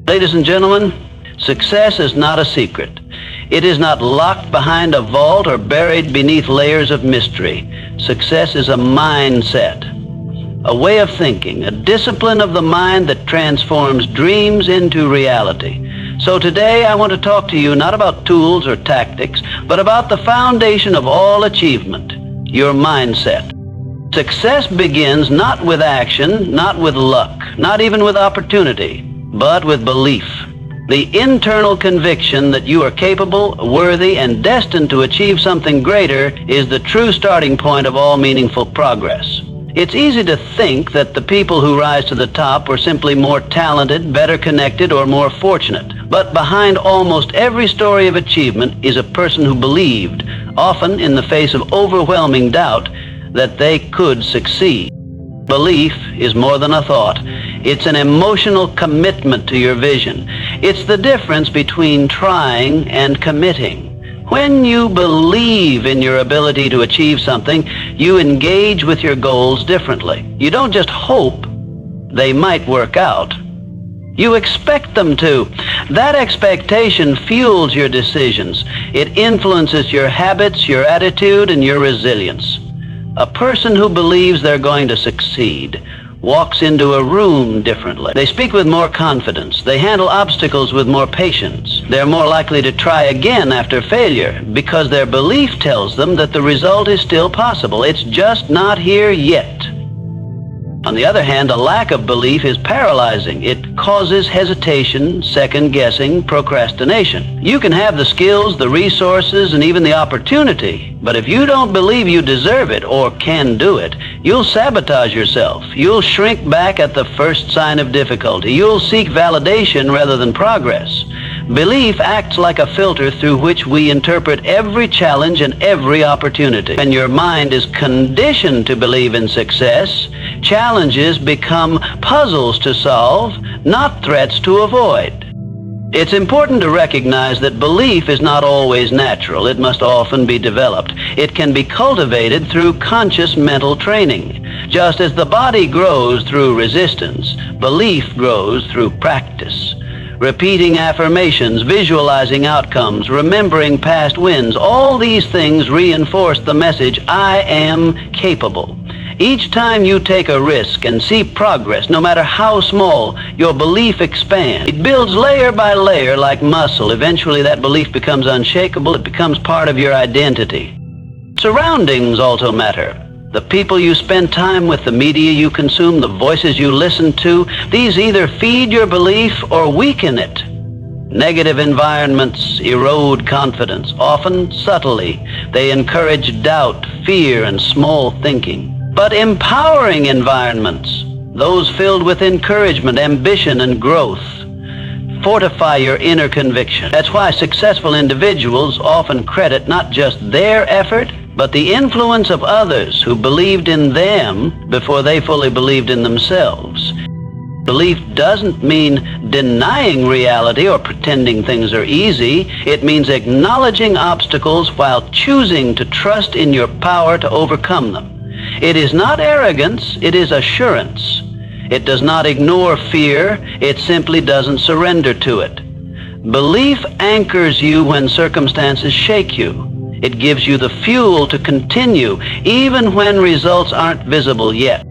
Ladies and gentlemen, success is not a secret. It is not locked behind a vault or buried beneath layers of mystery. Success is a mindset, a way of thinking, a discipline of the mind that transforms dreams into reality. So today I want to talk to you not about tools or tactics, but about the foundation of all achievement, your mindset. Success begins not with action, not with luck, not even with opportunity, but with belief. The internal conviction that you are capable, worthy, and destined to achieve something greater is the true starting point of all meaningful progress. It's easy to think that the people who rise to the top were simply more talented, better connected, or more fortunate. But behind almost every story of achievement is a person who believed, often in the face of overwhelming doubt, that they could succeed. Belief is more than a thought. It's an emotional commitment to your vision. It's the difference between trying and committing. When you believe in your ability to achieve something, you engage with your goals differently. You don't just hope they might work out. You expect them to. That expectation fuels your decisions. It influences your habits, your attitude, and your resilience. A person who believes they're going to succeed walks into a room differently. They speak with more confidence. They handle obstacles with more patience. They're more likely to try again after failure because their belief tells them that the result is still possible. It's just not here yet. On the other hand, a lack of belief is paralyzing. It causes hesitation, second-guessing, procrastination. You can have the skills, the resources, and even the opportunity, but if you don't believe you deserve it or can do it, you'll sabotage yourself. You'll shrink back at the first sign of difficulty. You'll seek validation rather than progress. Belief acts like a filter through which we interpret every challenge and every opportunity. When your mind is conditioned to believe in success, challenges become puzzles to solve, not threats to avoid. It's important to recognize that belief is not always natural. It must often be developed. It can be cultivated through conscious mental training. Just as the body grows through resistance, belief grows through practice. Repeating affirmations, visualizing outcomes, remembering past wins, all these things reinforce the message, I am capable. Each time you take a risk and see progress, no matter how small, your belief expands. It builds layer by layer like muscle. Eventually that belief becomes unshakable. It becomes part of your identity. Surroundings also matter. The people you spend time with, the media you consume, the voices you listen to, these either feed your belief or weaken it. Negative environments erode confidence, often subtly. They encourage doubt, fear, and small thinking. But empowering environments, those filled with encouragement, ambition, and growth, fortify your inner conviction. That's why successful individuals often credit not just their effort, but the influence of others who believed in them before they fully believed in themselves. Belief doesn't mean denying reality or pretending things are easy. It means acknowledging obstacles while choosing to trust in your power to overcome them. It is not arrogance, it is assurance. It does not ignore fear, it simply doesn't surrender to it. Belief anchors you when circumstances shake you. It gives you the fuel to continue, even when results aren't visible yet.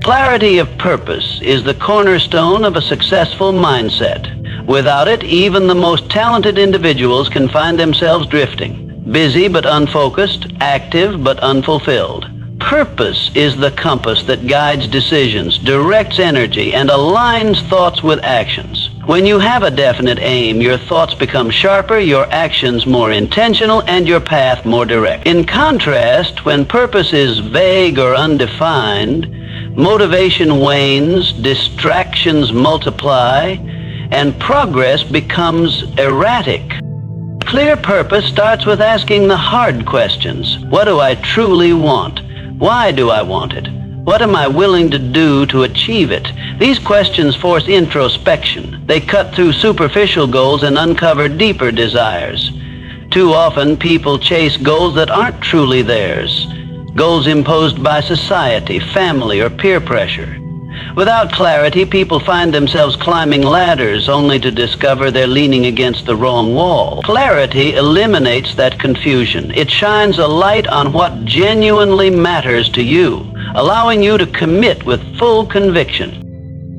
Clarity of purpose is the cornerstone of a successful mindset. Without it, even the most talented individuals can find themselves drifting, busy but unfocused, active but unfulfilled. Purpose is the compass that guides decisions, directs energy, and aligns thoughts with actions. When you have a definite aim, your thoughts become sharper, your actions more intentional, and your path more direct. In contrast, when purpose is vague or undefined, motivation wanes, distractions multiply, and progress becomes erratic. Clear purpose starts with asking the hard questions. What do I truly want? Why do I want it? What am I willing to do to achieve it? These questions force introspection. They cut through superficial goals and uncover deeper desires. Too often, people chase goals that aren't truly theirs, goals imposed by society, family, or peer pressure. Without clarity, people find themselves climbing ladders only to discover they're leaning against the wrong wall. Clarity eliminates that confusion. It shines a light on what genuinely matters to you, allowing you to commit with full conviction.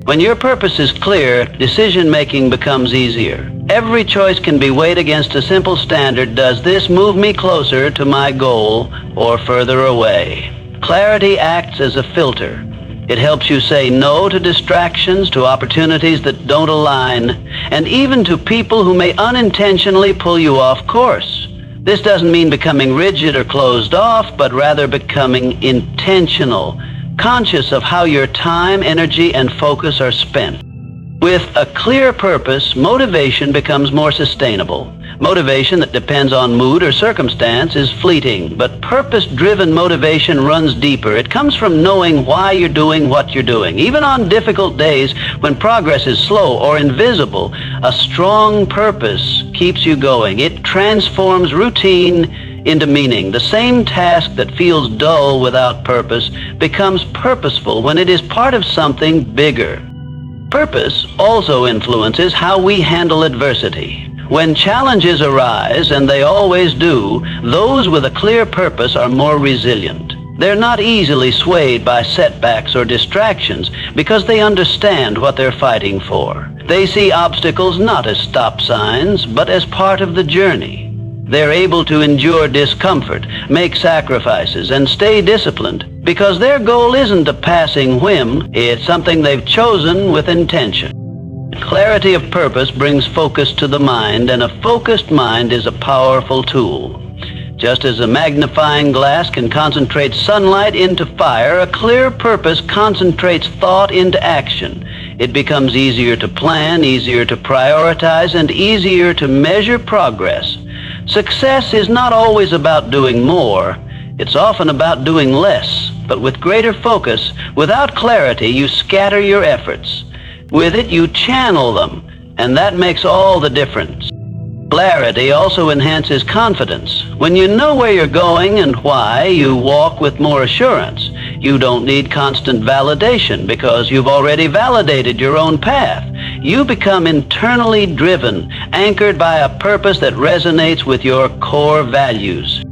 When your purpose is clear, decision-making becomes easier. Every choice can be weighed against a simple standard: does this move me closer to my goal or further away? Clarity acts as a filter. It helps you say no to distractions, to opportunities that don't align, and even to people who may unintentionally pull you off course. This doesn't mean becoming rigid or closed off, but rather becoming intentional, conscious of how your time, energy, and focus are spent. With a clear purpose, motivation becomes more sustainable. Motivation that depends on mood or circumstance is fleeting, but purpose-driven motivation runs deeper. It comes from knowing why you're doing what you're doing. Even on difficult days when progress is slow or invisible, a strong purpose keeps you going. It transforms routine into meaning. The same task that feels dull without purpose becomes purposeful when it is part of something bigger. Purpose also influences how we handle adversity. When challenges arise, and they always do, those with a clear purpose are more resilient. They're not easily swayed by setbacks or distractions because they understand what they're fighting for. They see obstacles not as stop signs, but as part of the journey. They're able to endure discomfort, make sacrifices, and stay disciplined because their goal isn't a passing whim, it's something they've chosen with intention. Clarity of purpose brings focus to the mind, and a focused mind is a powerful tool. Just as a magnifying glass can concentrate sunlight into fire, a clear purpose concentrates thought into action. It becomes easier to plan, easier to prioritize, and easier to measure progress. Success is not always about doing more. It's often about doing less, but with greater focus. Without clarity, you scatter your efforts. With it, you channel them, and that makes all the difference. Clarity also enhances confidence. When you know where you're going and why, you walk with more assurance. You don't need constant validation because you've already validated your own path. You become internally driven, anchored by a purpose that resonates with your core values.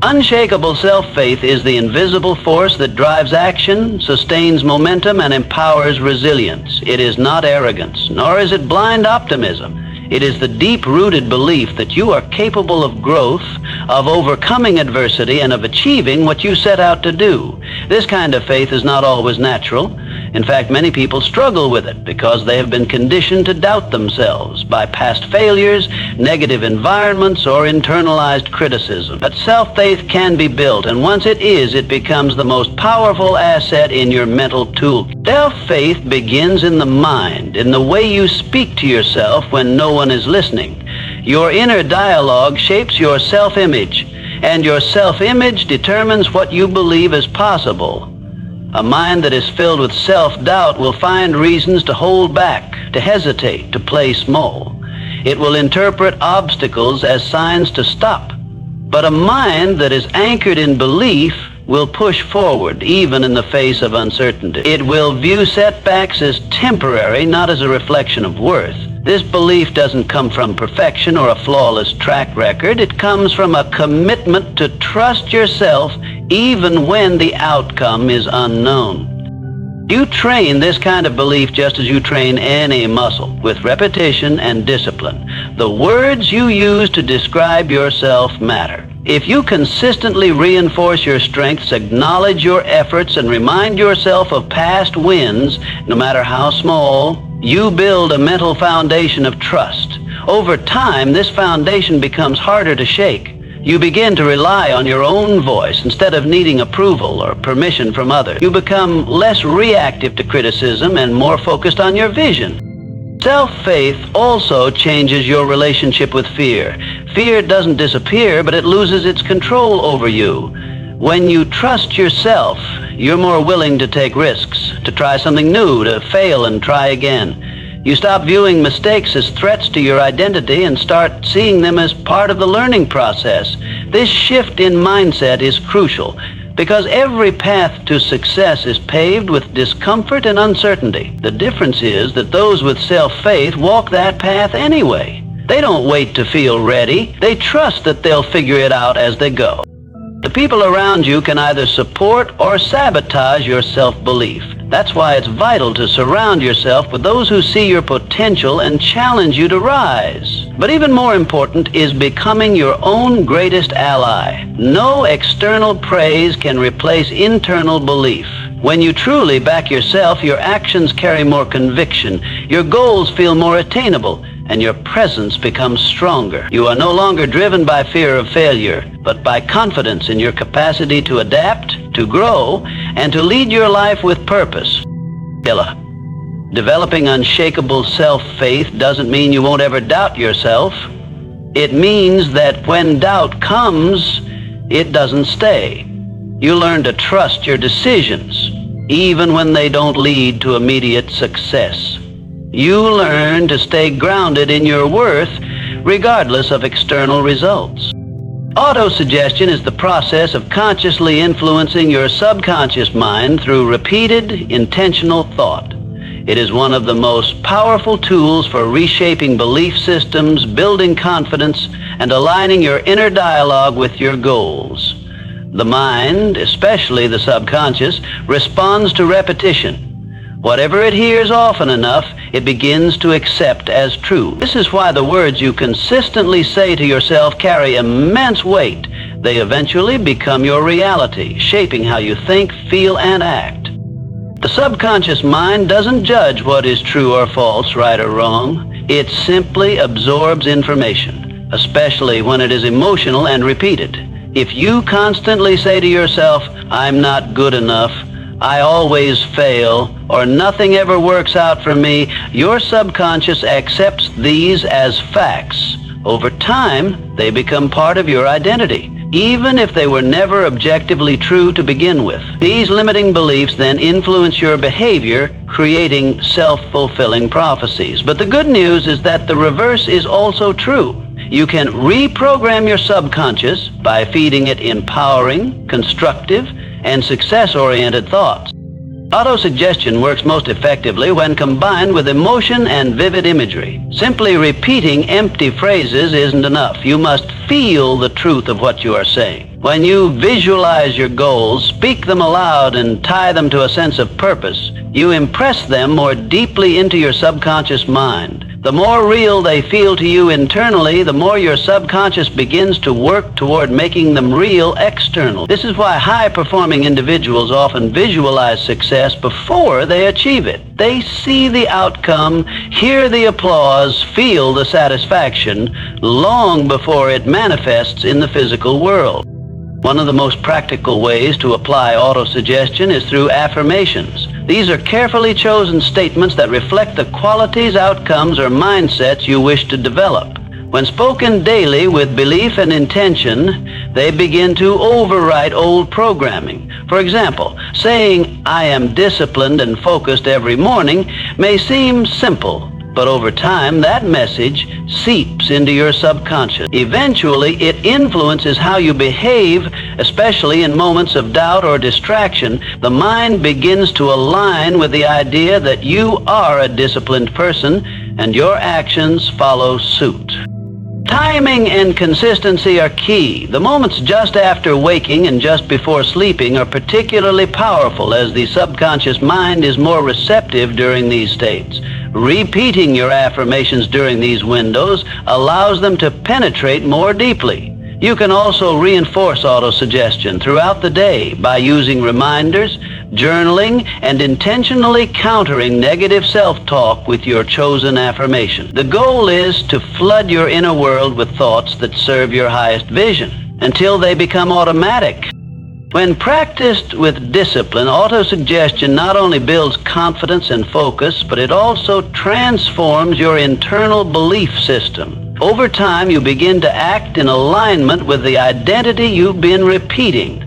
Unshakable self-faith is the invisible force that drives action, sustains momentum, and empowers resilience. It is not arrogance, nor is it blind optimism. It is the deep-rooted belief that you are capable of growth, of overcoming adversity, and of achieving what you set out to do. This kind of faith is not always natural. In fact, many people struggle with it because they have been conditioned to doubt themselves by past failures, negative environments, or internalized criticism. But self-faith can be built, and once it is, it becomes the most powerful asset in your mental tool. Self-faith begins in the mind, in the way you speak to yourself when no one is listening. Your inner dialogue shapes your self-image, and your self-image determines what you believe is possible. A mind that is filled with self-doubt will find reasons to hold back, to hesitate, to play small. It will interpret obstacles as signs to stop. But a mind that is anchored in belief will push forward, even in the face of uncertainty. It will view setbacks as temporary, not as a reflection of worth. This belief doesn't come from perfection or a flawless track record. It comes from a commitment to trust yourself even when the outcome is unknown. You train this kind of belief just as you train any muscle, with repetition and discipline. The words you use to describe yourself matter. If you consistently reinforce your strengths, acknowledge your efforts, and remind yourself of past wins, no matter how small, you build a mental foundation of trust. Over time, this foundation becomes harder to shake. You begin to rely on your own voice instead of needing approval or permission from others. You become less reactive to criticism and more focused on your vision. Self-faith also changes your relationship with fear. Fear doesn't disappear, but it loses its control over you. When you trust yourself, you're more willing to take risks, to try something new, to fail and try again. You stop viewing mistakes as threats to your identity and start seeing them as part of the learning process. This shift in mindset is crucial. Because every path to success is paved with discomfort and uncertainty. The difference is that those with self-faith walk that path anyway. They don't wait to feel ready. They trust that they'll figure it out as they go. The people around you can either support or sabotage your self-belief. That's why it's vital to surround yourself with those who see your potential and challenge you to rise. But even more important is becoming your own greatest ally. No external praise can replace internal belief. When you truly back yourself, your actions carry more conviction, your goals feel more attainable, and your presence becomes stronger. You are no longer driven by fear of failure, but by confidence in your capacity to adapt, to grow, and to lead your life with purpose. Developing unshakable self-faith doesn't mean you won't ever doubt yourself. It means that when doubt comes, it doesn't stay. You learn to trust your decisions, even when they don't lead to immediate success. You learn to stay grounded in your worth, regardless of external results. Autosuggestion is the process of consciously influencing your subconscious mind through repeated, intentional thought. It is one of the most powerful tools for reshaping belief systems, building confidence, and aligning your inner dialogue with your goals. The mind, especially the subconscious, responds to repetition. Whatever it hears often enough, it begins to accept as true. This is why the words you consistently say to yourself carry immense weight. They eventually become your reality, shaping how you think, feel, and act. The subconscious mind doesn't judge what is true or false, right or wrong. It simply absorbs information, especially when it is emotional and repeated. If you constantly say to yourself, "I'm not good enough," "I always fail," or "nothing ever works out for me," your subconscious accepts these as facts. Over time, they become part of your identity, even if they were never objectively true to begin with. These limiting beliefs then influence your behavior, creating self-fulfilling prophecies. But the good news is that the reverse is also true. You can reprogram your subconscious by feeding it empowering, constructive, and success-oriented thoughts. Autosuggestion works most effectively when combined with emotion and vivid imagery. Simply repeating empty phrases isn't enough. You must feel the truth of what you are saying. When you visualize your goals, speak them aloud, and tie them to a sense of purpose, you impress them more deeply into your subconscious mind. The more real they feel to you internally, the more your subconscious begins to work toward making them real externally. This is why high-performing individuals often visualize success before they achieve it. They see the outcome, hear the applause, feel the satisfaction long before it manifests in the physical world. One of the most practical ways to apply autosuggestion is through affirmations. These are carefully chosen statements that reflect the qualities, outcomes, or mindsets you wish to develop. When spoken daily with belief and intention, they begin to overwrite old programming. For example, saying, "I am disciplined and focused every morning," may seem simple, but over time, that message seeps into your subconscious. Eventually, it influences how you behave, especially in moments of doubt or distraction. The mind begins to align with the idea that you are a disciplined person, and your actions follow suit. Timing and consistency are key. The moments just after waking and just before sleeping are particularly powerful, as the subconscious mind is more receptive during these states. Repeating your affirmations during these windows allows them to penetrate more deeply. You can also reinforce autosuggestion throughout the day by using reminders, journaling, and intentionally countering negative self-talk with your chosen affirmation. The goal is to flood your inner world with thoughts that serve your highest vision until they become automatic. When practiced with discipline, autosuggestion not only builds confidence and focus, but it also transforms your internal belief system. Over time, you begin to act in alignment with the identity you've been repeating.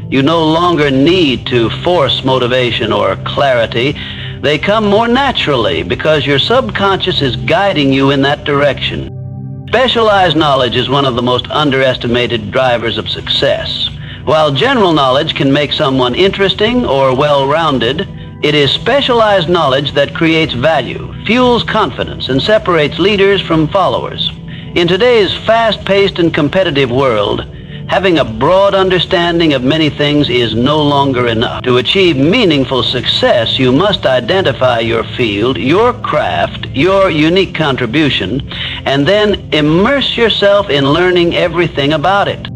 You no longer need to force motivation or clarity. They come more naturally because your subconscious is guiding you in that direction. Specialized knowledge is one of the most underestimated drivers of success. While general knowledge can make someone interesting or well-rounded, it is specialized knowledge that creates value, fuels confidence, and separates leaders from followers. In today's fast-paced and competitive world, having a broad understanding of many things is no longer enough. To achieve meaningful success, you must identify your field, your craft, your unique contribution, and then immerse yourself in learning everything about it.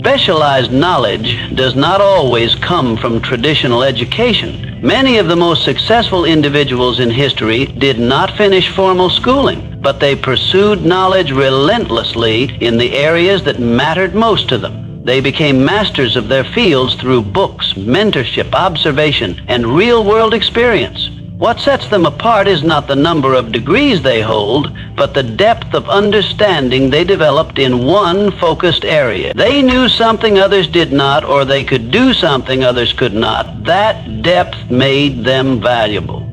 Specialized knowledge does not always come from traditional education. Many of the most successful individuals in history did not finish formal schooling, but they pursued knowledge relentlessly in the areas that mattered most to them. They became masters of their fields through books, mentorship, observation, and real-world experience. What sets them apart is not the number of degrees they hold, but the depth of understanding they developed in one focused area. They knew something others did not, or they could do something others could not. That depth made them valuable.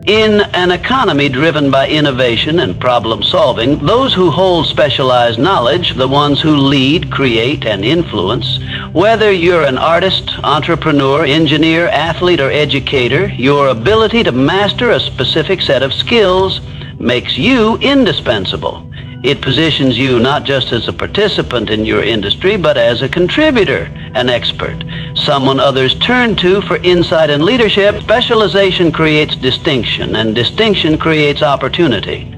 In an economy driven by innovation and problem solving, those who hold specialized knowledge, the ones who lead, create, and influence, whether you're an artist, entrepreneur, engineer, athlete, or educator, your ability to master a specific set of skills makes you indispensable. It positions you not just as a participant in your industry, but as a contributor, an expert, someone others turn to for insight and leadership. Specialization creates distinction, and distinction creates opportunity.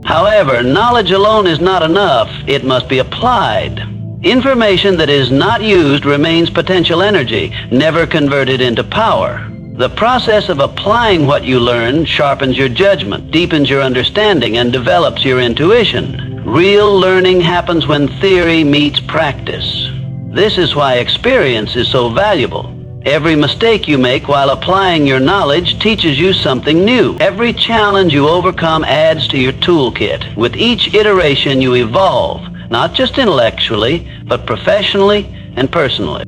However, knowledge alone is not enough. It must be applied. Information that is not used remains potential energy, never converted into power. The process of applying what you learn sharpens your judgment, deepens your understanding, and develops your intuition. Real learning happens when theory meets practice. This is why experience is so valuable. Every mistake you make while applying your knowledge teaches you something new. Every challenge you overcome adds to your toolkit. With each iteration you evolve, not just intellectually, but professionally and personally.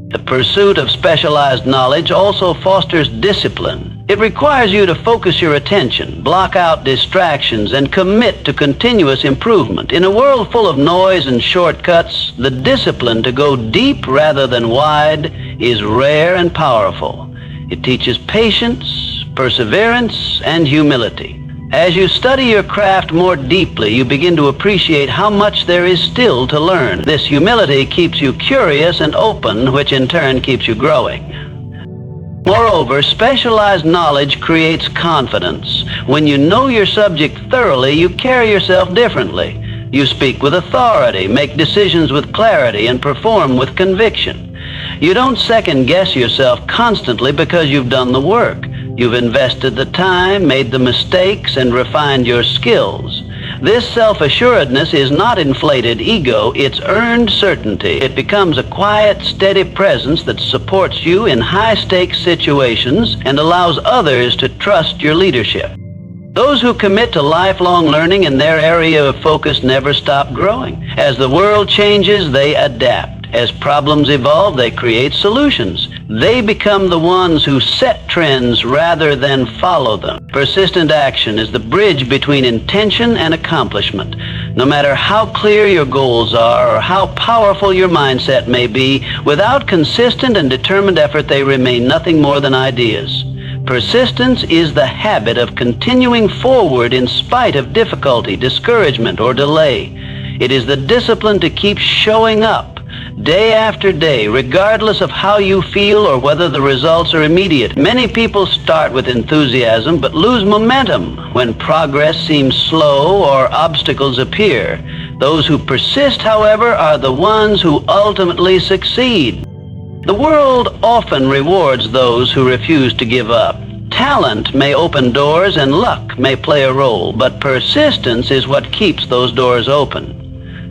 The pursuit of specialized knowledge also fosters discipline. It requires you to focus your attention, block out distractions, and commit to continuous improvement. In a world full of noise and shortcuts, the discipline to go deep rather than wide is rare and powerful. It teaches patience, perseverance, and humility. As you study your craft more deeply, you begin to appreciate how much there is still to learn. This humility keeps you curious and open, which in turn keeps you growing. Moreover, specialized knowledge creates confidence. When you know your subject thoroughly, you carry yourself differently. You speak with authority, make decisions with clarity, and perform with conviction. You don't second-guess yourself constantly because you've done the work. You've invested the time, made the mistakes, and refined your skills. This self-assuredness is not inflated ego, it's earned certainty. It becomes a quiet, steady presence that supports you in high-stakes situations and allows others to trust your leadership. Those who commit to lifelong learning in their area of focus never stop growing. As the world changes, they adapt. As problems evolve, they create solutions. They become the ones who set trends rather than follow them. Persistent action is the bridge between intention and accomplishment. No matter how clear your goals are or how powerful your mindset may be, without consistent and determined effort, they remain nothing more than ideas. Persistence is the habit of continuing forward in spite of difficulty, discouragement, or delay. It is the discipline to keep showing up day after day, regardless of how you feel or whether the results are immediate. Many people start with enthusiasm but lose momentum when progress seems slow or obstacles appear. Those who persist, however, are the ones who ultimately succeed. The world often rewards those who refuse to give up. Talent may open doors and luck may play a role, but persistence is what keeps those doors open.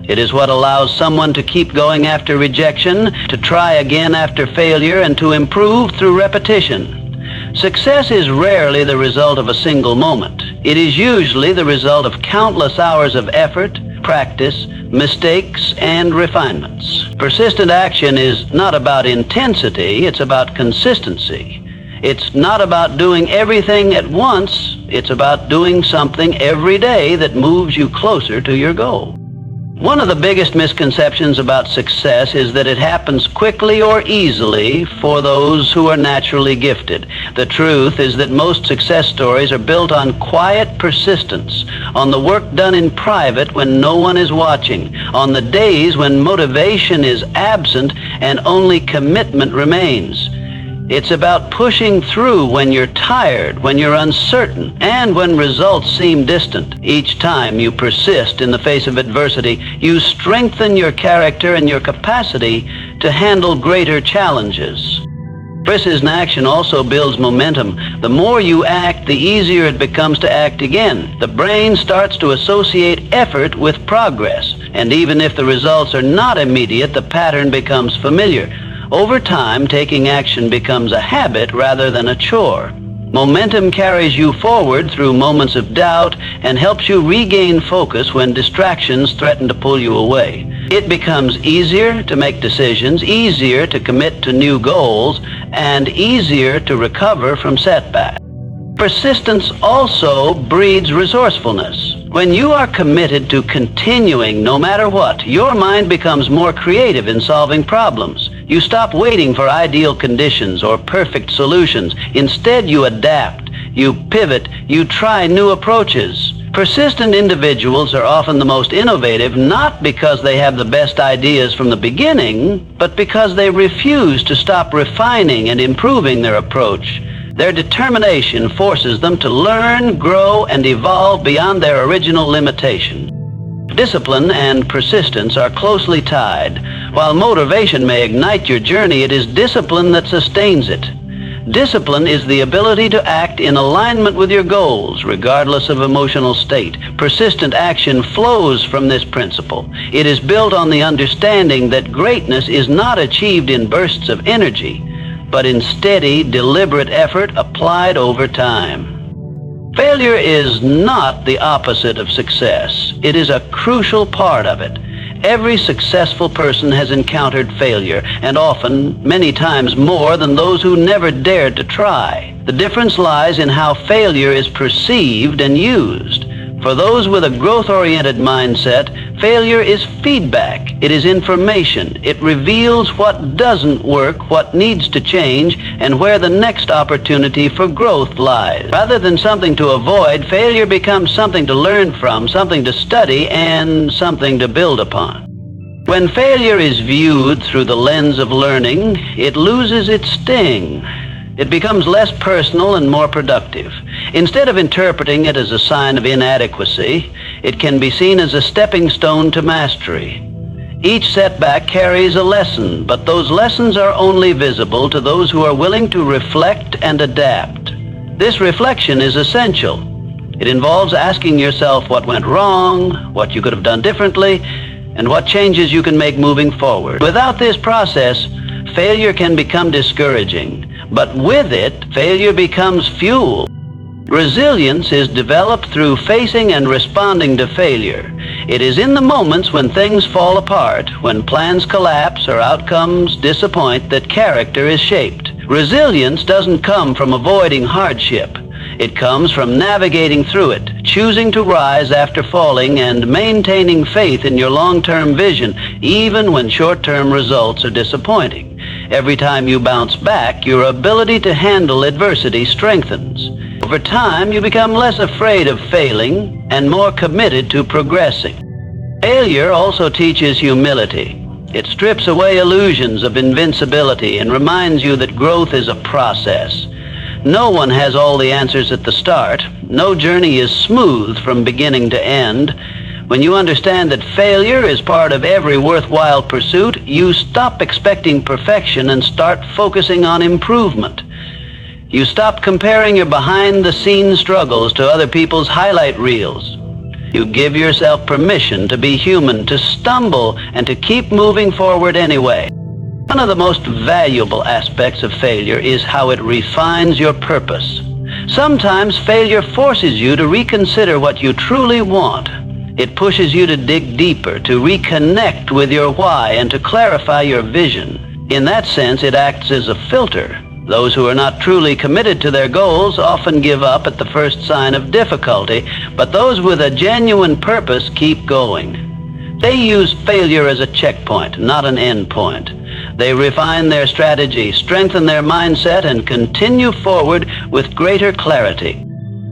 It is what allows someone to keep going after rejection, to try again after failure, and to improve through repetition. Success is rarely the result of a single moment. It is usually the result of countless hours of effort, practice, mistakes, and refinements. Persistent action is not about intensity, it's about consistency. It's not about doing everything at once, it's about doing something every day that moves you closer to your goal. One of the biggest misconceptions about success is that it happens quickly or easily for those who are naturally gifted. The truth is that most success stories are built on quiet persistence, on the work done in private when no one is watching, on the days when motivation is absent and only commitment remains. It's about pushing through when you're tired, when you're uncertain, and when results seem distant. Each time you persist in the face of adversity, you strengthen your character and your capacity to handle greater challenges. Persistent action also builds momentum. The more you act, the easier it becomes to act again. The brain starts to associate effort with progress, and even if the results are not immediate, the pattern becomes familiar. Over time, taking action becomes a habit rather than a chore. Momentum carries you forward through moments of doubt and helps you regain focus when distractions threaten to pull you away. It becomes easier to make decisions, easier to commit to new goals, and easier to recover from setbacks. Persistence also breeds resourcefulness. When you are committed to continuing no matter what, your mind becomes more creative in solving problems. You stop waiting for ideal conditions or perfect solutions. Instead, you adapt, you pivot, you try new approaches. Persistent individuals are often the most innovative, not because they have the best ideas from the beginning, but because they refuse to stop refining and improving their approach. Their determination forces them to learn, grow, and evolve beyond their original limitations. Discipline and persistence are closely tied. While motivation may ignite your journey, it is discipline that sustains it. Discipline is the ability to act in alignment with your goals, regardless of emotional state. Persistent action flows from this principle. It is built on the understanding that greatness is not achieved in bursts of energy, but in steady, deliberate effort applied over time. Failure is not the opposite of success. It is a crucial part of it. Every successful person has encountered failure, and often, many times more than those who never dared to try. The difference lies in how failure is perceived and used. For those with a growth-oriented mindset, failure is feedback. It is information. It reveals what doesn't work, what needs to change, and where the next opportunity for growth lies. Rather than something to avoid, failure becomes something to learn from, something to study, and something to build upon. When failure is viewed through the lens of learning, it loses its sting. It becomes less personal and more productive. Instead of interpreting it as a sign of inadequacy, it can be seen as a stepping stone to mastery. Each setback carries a lesson, but those lessons are only visible to those who are willing to reflect and adapt. This reflection is essential. It involves asking yourself what went wrong, what you could have done differently, and what changes you can make moving forward. Without this process, failure can become discouraging. But with it, failure becomes fuel. Resilience is developed through facing and responding to failure. It is in the moments when things fall apart, when plans collapse or outcomes disappoint, that character is shaped. Resilience doesn't come from avoiding hardship. It comes from navigating through it, choosing to rise after falling, and maintaining faith in your long-term vision, even when short-term results are disappointing. Every time you bounce back, your ability to handle adversity strengthens. Over time, you become less afraid of failing and more committed to progressing. Failure also teaches humility. It strips away illusions of invincibility and reminds you that growth is a process. No one has all the answers at the start. No journey is smooth from beginning to end. When you understand that failure is part of every worthwhile pursuit, you stop expecting perfection and start focusing on improvement. You stop comparing your behind-the-scenes struggles to other people's highlight reels. You give yourself permission to be human, to stumble, and to keep moving forward anyway. One of the most valuable aspects of failure is how it refines your purpose. Sometimes failure forces you to reconsider what you truly want. It pushes you to dig deeper, to reconnect with your why, and to clarify your vision. In that sense, it acts as a filter. Those who are not truly committed to their goals often give up at the first sign of difficulty, but those with a genuine purpose keep going. They use failure as a checkpoint, not an end point. They refine their strategy, strengthen their mindset, and continue forward with greater clarity.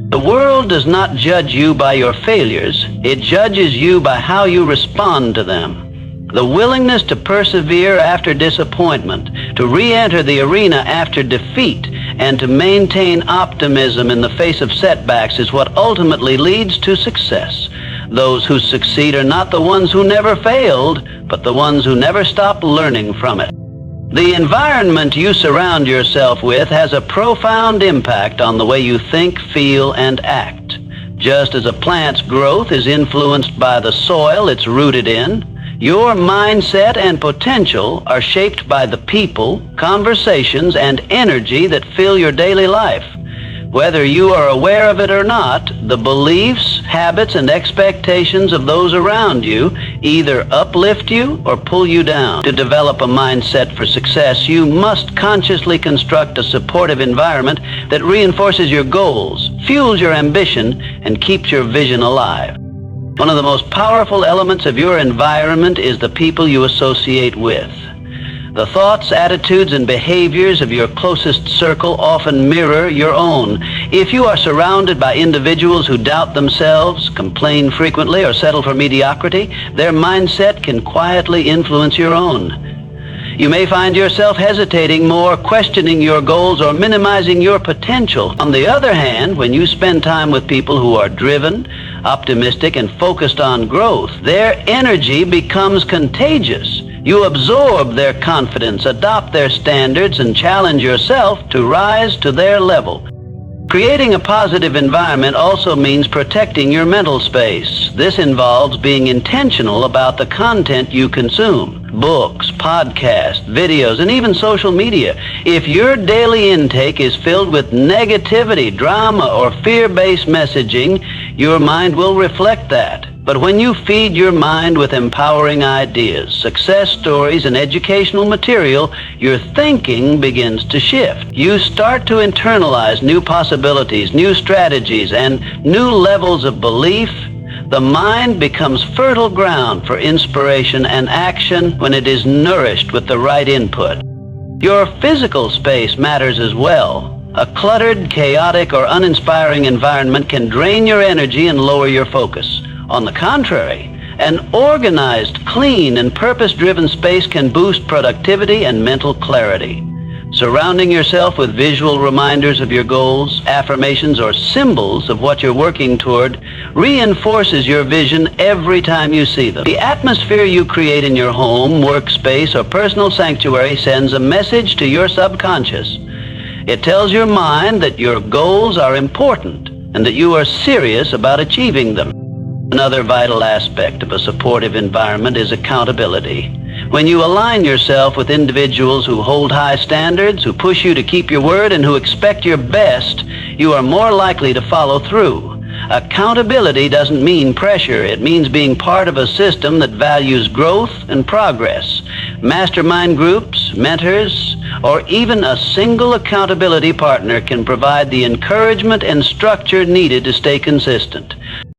The world does not judge you by your failures. It judges you by how you respond to them. The willingness to persevere after disappointment, to re-enter the arena after defeat, and to maintain optimism in the face of setbacks is what ultimately leads to success. Those who succeed are not the ones who never failed, but the ones who never stopped learning from it. The environment you surround yourself with has a profound impact on the way you think, feel, and act. Just as a plant's growth is influenced by the soil it's rooted in, your mindset and potential are shaped by the people, conversations, and energy that fill your daily life. Whether you are aware of it or not, the beliefs, habits, and expectations of those around you either uplift you or pull you down. To develop a mindset for success, you must consciously construct a supportive environment that reinforces your goals, fuels your ambition, and keeps your vision alive. One of the most powerful elements of your environment is the people you associate with. The thoughts, attitudes, and behaviors of your closest circle often mirror your own. If you are surrounded by individuals who doubt themselves, complain frequently, or settle for mediocrity, their mindset can quietly influence your own. You may find yourself hesitating more, questioning your goals, or minimizing your potential. On the other hand, when you spend time with people who are driven, optimistic, and focused on growth, their energy becomes contagious. You absorb their confidence, adopt their standards, and challenge yourself to rise to their level. Creating a positive environment also means protecting your mental space. This involves being intentional about the content you consume. Books, podcasts, videos, and even social media. If your daily intake is filled with negativity, drama, or fear-based messaging, your mind will reflect that. But when you feed your mind with empowering ideas, success stories, and educational material, your thinking begins to shift. You start to internalize new possibilities, new strategies, and new levels of belief. The mind becomes fertile ground for inspiration and action when it is nourished with the right input. Your physical space matters as well. A cluttered, chaotic, or uninspiring environment can drain your energy and lower your focus. On the contrary, an organized, clean, and purpose-driven space can boost productivity and mental clarity. Surrounding yourself with visual reminders of your goals, affirmations, or symbols of what you're working toward reinforces your vision every time you see them. The atmosphere you create in your home, workspace, or personal sanctuary sends a message to your subconscious. It tells your mind that your goals are important and that you are serious about achieving them. Another vital aspect of a supportive environment is accountability. When you align yourself with individuals who hold high standards, who push you to keep your word, and who expect your best, you are more likely to follow through. Accountability doesn't mean pressure. It means being part of a system that values growth and progress. Mastermind groups, mentors, or even a single accountability partner can provide the encouragement and structure needed to stay consistent.